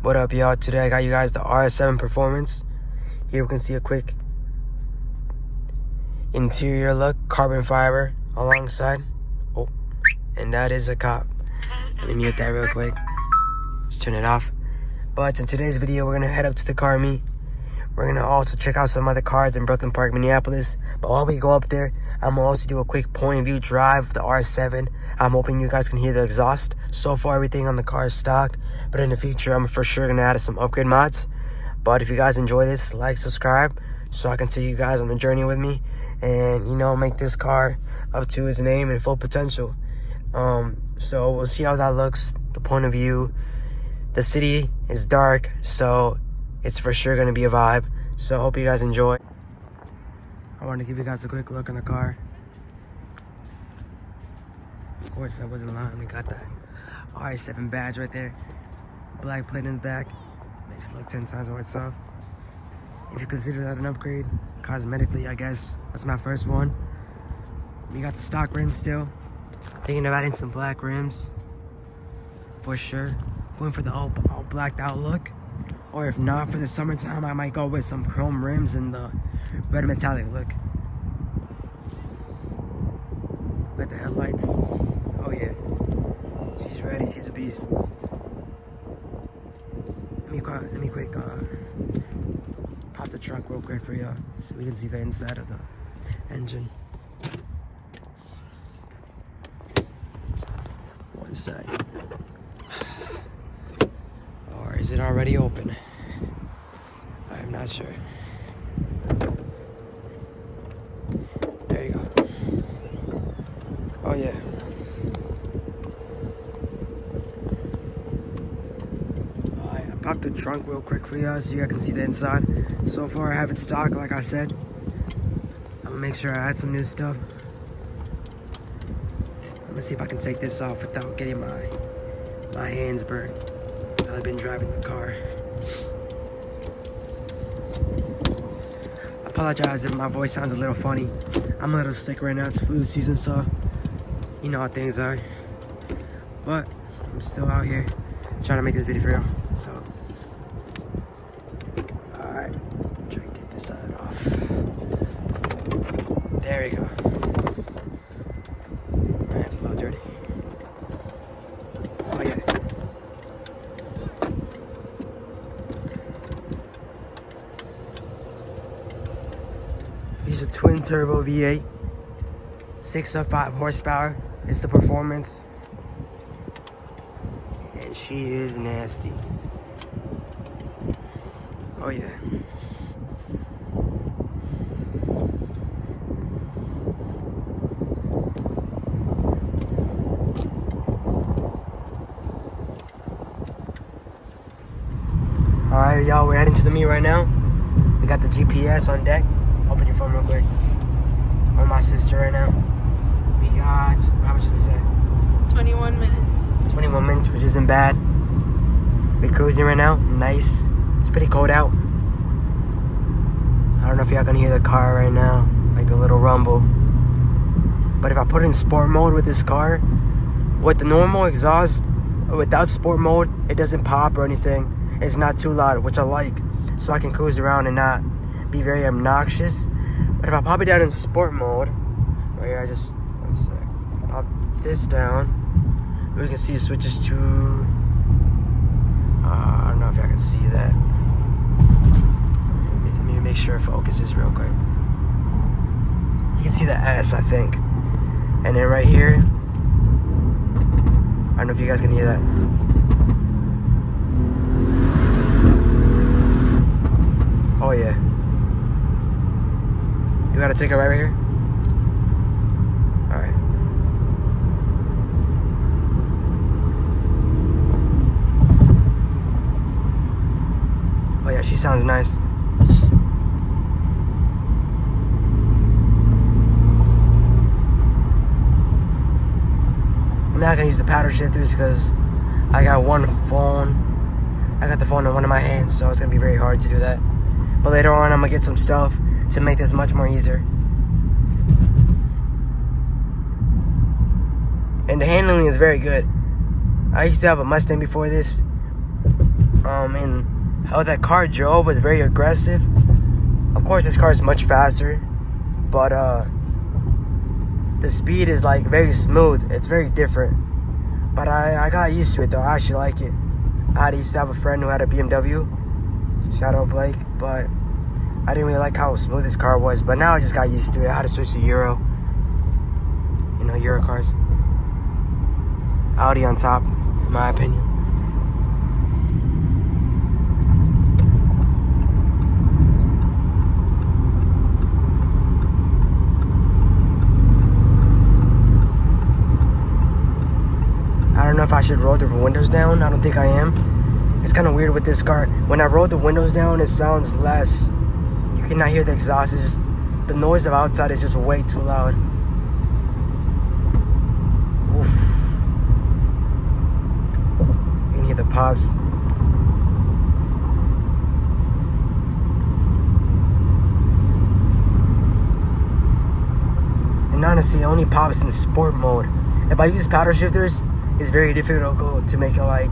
What up, y'all? Today I got you guys the Rs7 Performance. Here we can see a quick interior look, carbon fiber alongside. Oh, and that is a cop. Let me mute that real quick. Just turn it off. But in today's video, we're gonna head up to the car meet. We're gonna also check out some other cars in Brooklyn Park, Minneapolis. But while we go up there, I'm gonna also do a quick point of view drive of the R7. I'm hoping you guys can hear the exhaust. So far, everything on the car is stock. But in the future, I'm for sure gonna add some upgrade mods. But if you guys enjoy this, like, subscribe, so I can take you guys on the journey with me. And, you know, make this car up to its name and full potential. So we'll see how that looks, the point of view. The city is dark, so it's for sure gonna be a vibe. So I hope you guys enjoy. I wanted to give you guys a quick look in the car. Of course, I wasn't lying. We got that R8 badge right there. Black plate in the back. Makes it look 10 times more itself. If you consider that an upgrade, cosmetically, I guess. That's my first one. We got the stock rims still. Thinking of adding some black rims. For sure. Going for the all blacked out look. Or if not, for the summertime, I might go with some chrome rims and the red metallic look. Look at the headlights. Oh yeah. She's ready, she's a beast. Let me quick pop the trunk real quick for y'all so we can see the inside of the engine. One sec. Or is it already open? I'm not sure. There you go. Oh yeah. I popped the trunk real quick for y'all so you guys can see the inside. So far I have it stock, like I said. I'm gonna make sure I add some new stuff. I'm gonna see if I can take this off without getting my hands burned. I've been driving the car. I apologize if my voice sounds a little funny. I'm a little sick right now. It's flu season, so you know how things are. But I'm still out here trying to make this video for y'all. So, alright, try to take this side off. There we go. My hand's a little dirty. Oh yeah. He's a twin turbo V8, 605 horsepower. It's the performance. And she is nasty. Oh yeah. Alright y'all, we're heading to the meet right now. We got the GPS on deck. Open your phone real quick. On my sister right now. We got, how much does it say? 21 minutes. 21 minutes, which isn't bad. We're cruising right now. Nice. It's pretty cold out. I don't know if y'all can hear the car right now, like the little rumble. But if I put it in sport mode with this car, with the normal exhaust, without sport mode, it doesn't pop or anything. It's not too loud, which I like. So I can cruise around and not be very obnoxious. But if I pop it down in sport mode, right here, one sec, pop this down, we can see it switches to, I don't know if y'all can see that. Let me make sure it focuses real quick. You can see the S, I think. And then right here, I don't know if you guys can hear that. Oh yeah. You gotta take it right here? Alright. Oh yeah, she sounds nice. I'm not gonna use the paddle shifters because I got one phone. I got the phone in one of my hands, so it's gonna be very hard to do that. But later on, I'm gonna get some stuff to make this much more easier. And the handling is very good. I used to have a Mustang before this. And how that car drove was very aggressive. Of course, this car is much faster, but the speed is like very smooth. It's very different. But I got used to it though. I actually like it. I used to have a friend who had a BMW. Shout out Blake. But I didn't really like how smooth this car was. But now I just got used to it. I had to switch to Euro. You know, Euro cars. Audi on top, in my opinion. I don't know if I should roll the windows down. I don't think I am. It's kind of weird with this car. When I roll the windows down, it sounds less. You cannot hear the exhaust. It's just, the noise of outside is just way too loud. Oof. You can hear the pops. And honestly, it only pops in sport mode. If I use paddle shifters, it's very difficult to make it like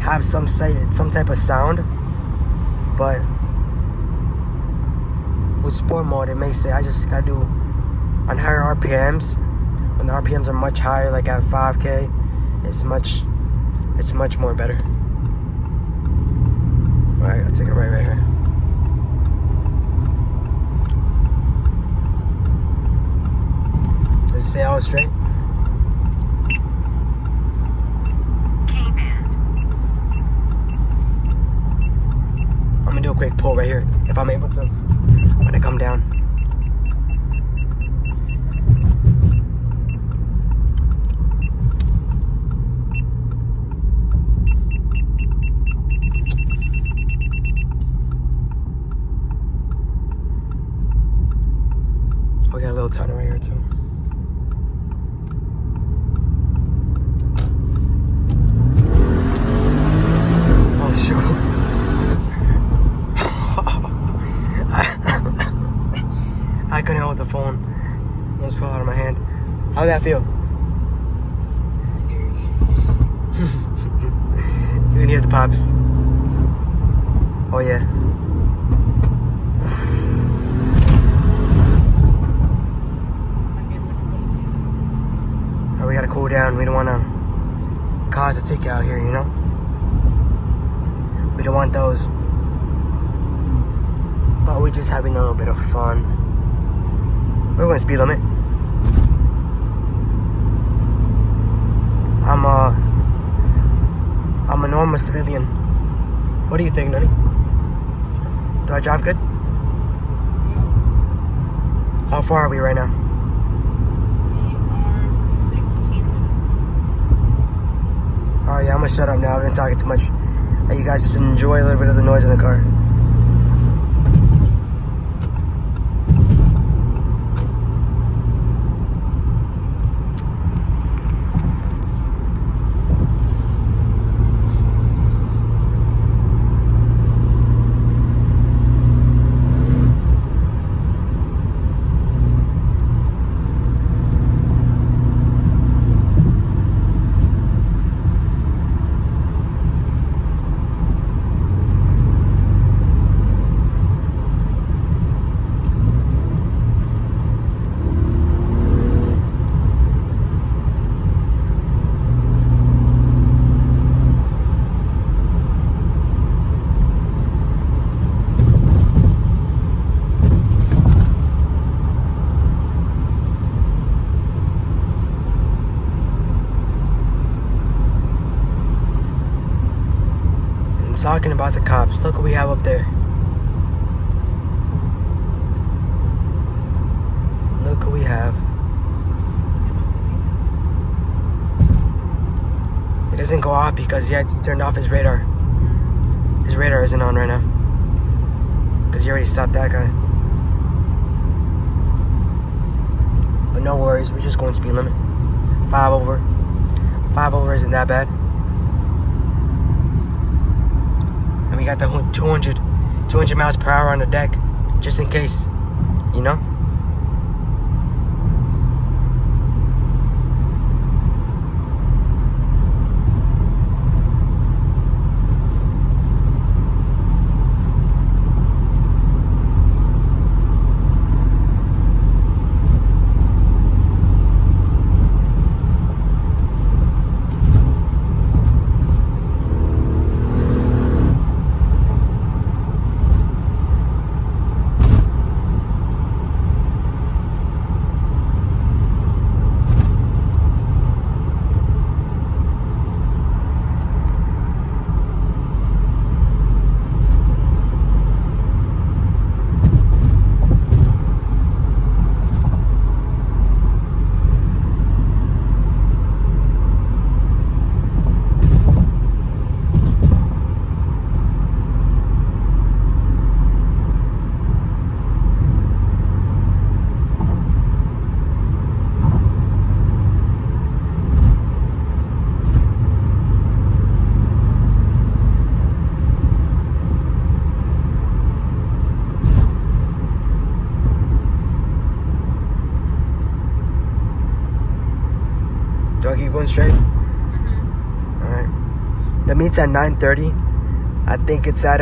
have some type of sound. But with sport mode, it makes it. I just gotta do on higher RPMs. When the RPMs are much higher, like at 5K, it's much more better. All right, I'll take it right here. Does it say all straight? I'm gonna do a quick pull right here, if I'm able to, when I come down. We got a little tunnel right here too. Oh shoot. I couldn't hold the phone. It almost fell out of my hand. How'd that feel? Scary. You can hear the pops. Oh yeah. We gotta cool down. We don't wanna cause a ticket out here, you know? We don't want those. But we're just having a little bit of fun. We're going speed limit. I'm a normal civilian. What do you think, Nani? Do I drive good? How far are we right now? We are 16 minutes. Alright, yeah, I'm gonna shut up now. I've been talking too much. Let you guys just enjoy a little bit of the noise in the car. Talking about the cops, look what we have up there. Look what we have. It doesn't go off because he turned off his radar. His radar isn't on right now because he already stopped that guy. But no worries, we're just going speed limit. 5 over. 5 over isn't that bad. And we got the 200 miles per hour on the deck, just in case, you know? going straight? All right. The meet's at 9:30. I think it's at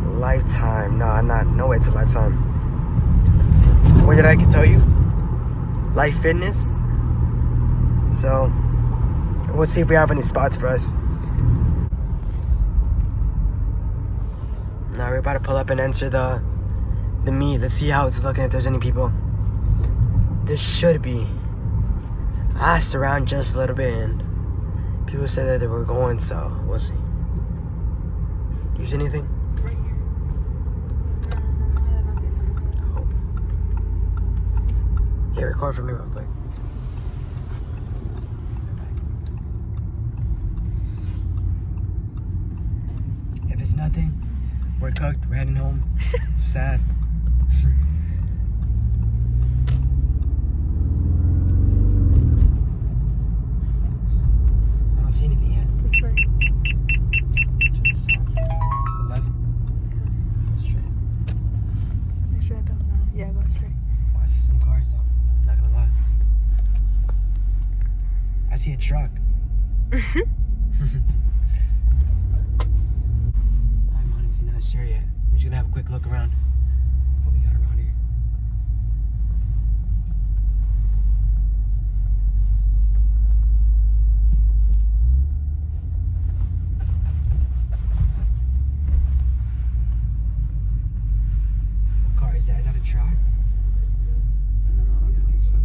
Lifetime. No way, it's a Lifetime. What did I tell you? Life Fitness. So we'll see if we have any spots for us. Now we're about to pull up and enter the meet. Let's see how it's looking, if there's any people. There should be. I asked around just a little bit and people said that they were going, so we'll see. Do you see anything? Right here. Oh. Yeah, record for me real quick. If it's nothing, we're cooked, we're heading home. Sad. I don't see anything yet. This way. To the side. To the left. Go straight. Make sure I don't know. Yeah, go straight. Oh, I see some cars though. Not gonna lie. I see a truck. I'm honestly not sure yet. We're just gonna have a quick look around. What we got around here. What car is that? Is that a truck? No, I don't think so.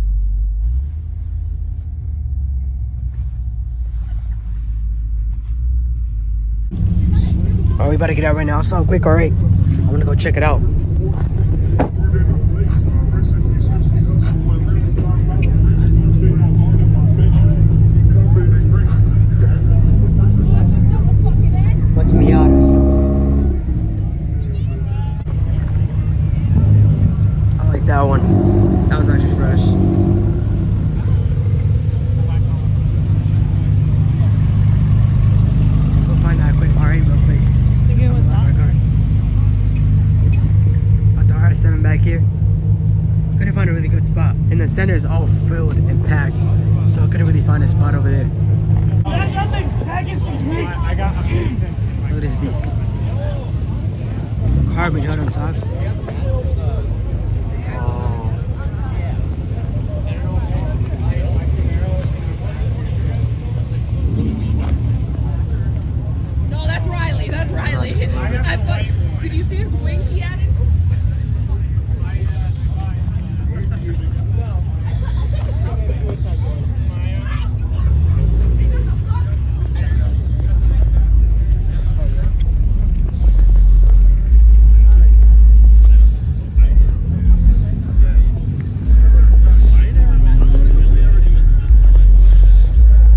Alright, we about to get out right now. I saw a quick R8. I'm gonna go check it out. Bunch of Miatas. I like that one. That was actually fresh. Let's go find that quick R8 real quick. Thinking with that. Got the Rs7 back here. Couldn't find a really good spot. And the center is all filled and packed. So I couldn't really find a spot over there. Look at this beast. Carbon hood on top. No, that's Riley. That's Riley. Did you see his wing he added?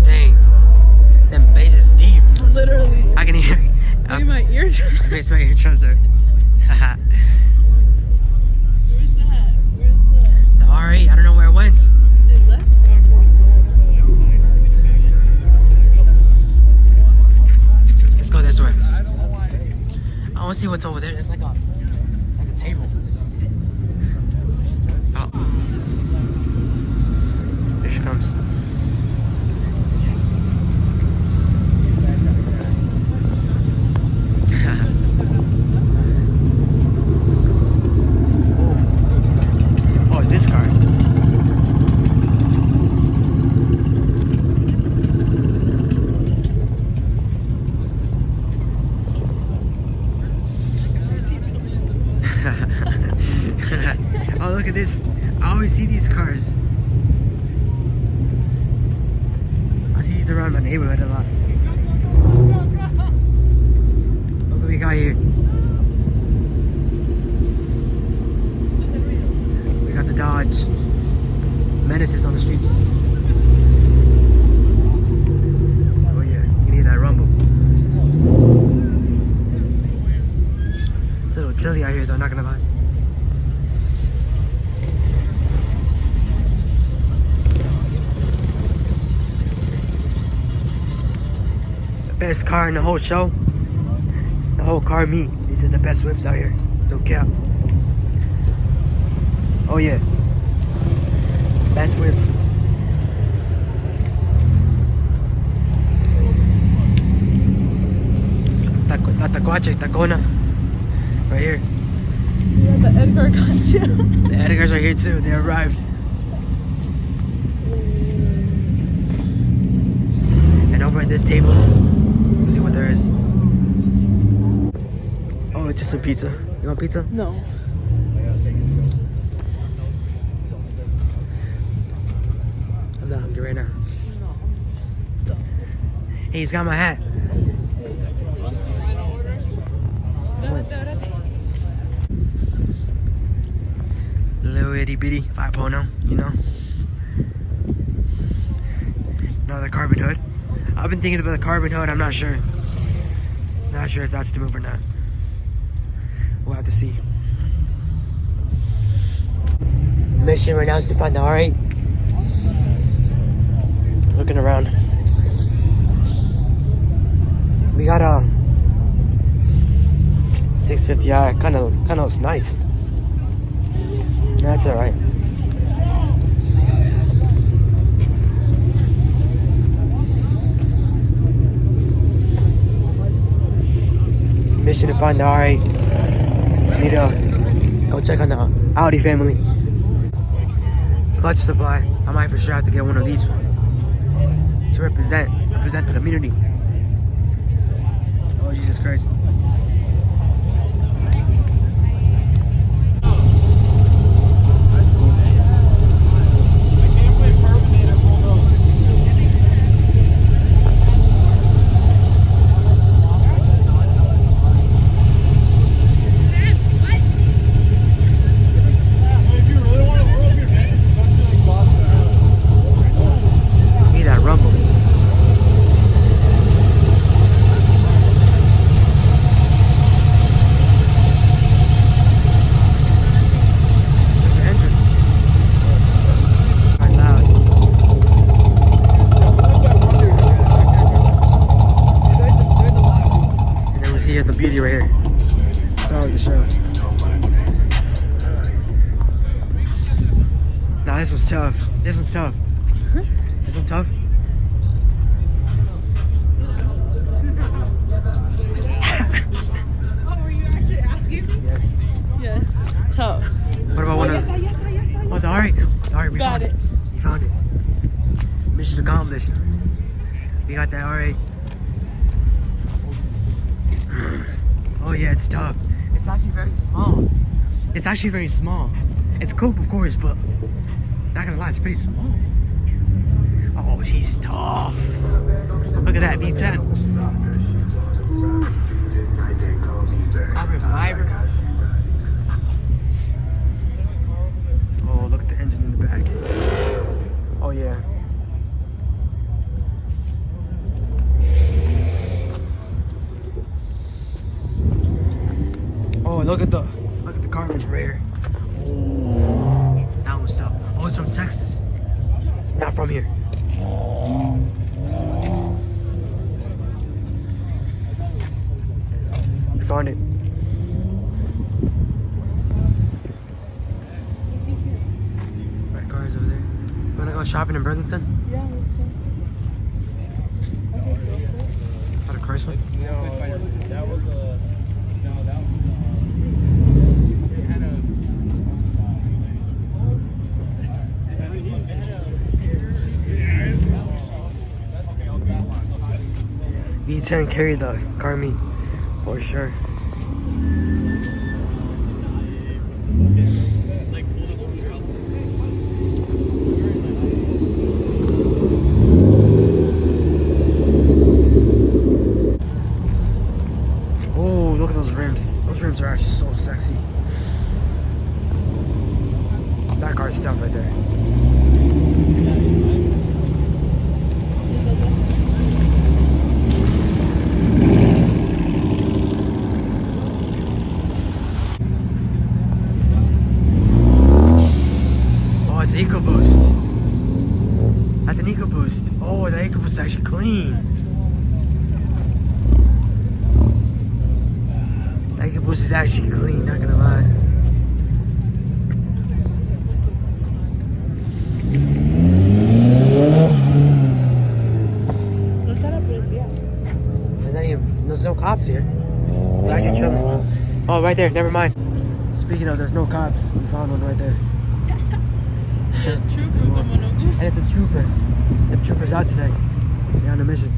Dang. Them bass is deep. Literally. I can hear. Look at my eardrum. Bass my eardrums are. Haha. Where's that? The R8, I don't know where it went. They left? Let's go this way. I want to see what's over there. There's like a table. Oh. Here she comes. Oh, is this car? Oh, look at this. I always see these cars. I see these around my neighborhood a lot. Look what we got here. We got the Dodge. Menaces on the streets. Oh yeah, you need that rumble. It's a little chilly out here though, not gonna lie. Best car in the whole show. The whole car meet. These are the best whips out here. No cap. Oh yeah. Best whips. Tacona. Right here. Yeah, the Edgar got too. The Edgars are here too. They arrived. And over at this table, let's see what there is. Oh, it's just some pizza. You want pizza? No. I'm not hungry right now. Hey, he's got my hat. Little itty bitty 5.0, you know? Another carbon hood. I've been thinking about the carbon hood, I'm not sure. Not sure if that's the move or not. We'll have to see. The mission right now is to find the R8. Looking around. We got a 650i. Kind of looks nice. That's all right. Mission to find the R8. Need to go check on the Audi family. Clutch supply. I might for sure have to get one of these to represent the community. Oh, Jesus Christ. The beauty right here. That was the show. Nah, this one's tough. This one's tough. This one's tough. Oh, were you actually asking? Yes. Yes. Tough. What about one of the... Oh, the R8. The R8, we Got found it. We found it. Mission accomplished. We got that R8. Oh yeah, it's tough. It's actually very small. It's actually very small. It's coupe, of course, but not gonna lie, it's pretty small. Oh, she's tough. Look at that V10. Carbon fiber. Oh, look at the engine in the back. Oh yeah. Oh, look at the carbon right here. Oh, that one's tough. Oh, it's from Texas. Not from here. We found it. Red cars over there. You wanna go shopping in Burlington? Yeah, Out of Chrysler? No, that was a. No, that was it had a. V10 carried the car meet for sure. Oh, look at those rims. Those rims are actually so sexy. That car's stuff right there. Oh, it's EcoBoost. That's an EcoBoost. Oh, the EcoBoost is actually clean. The EcoBoost is actually clean, not gonna lie. There's no cops here. We're actually chilling. Oh, right there. Never mind. Speaking of, there's no cops. We found one right there. And it's a trooper. The trooper's out tonight. They're on a mission.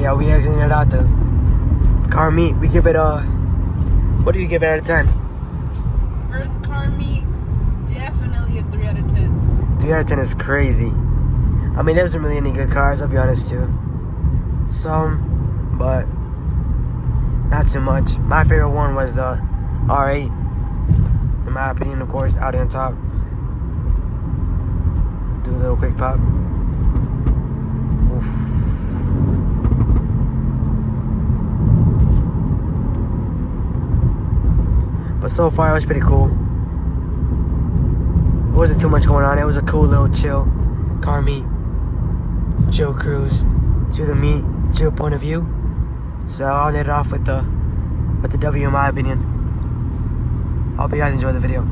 Yeah, we exiting it out the car meet. We give it what do you give it out of 10? First car meet, definitely a 3 out of 10. 3 out of 10 is crazy. I mean, there wasn't really any good cars, I'll be honest too. Some, but not too much. My favorite one was the R8. In my opinion, of course, Audi on top. Do a little quick pop. Oof. But so far, it was pretty cool. There wasn't too much going on. It was a cool little chill car meet, chill cruise to the meet, chill point of view. So I'll end it off with the W in my opinion. I hope you guys enjoy the video.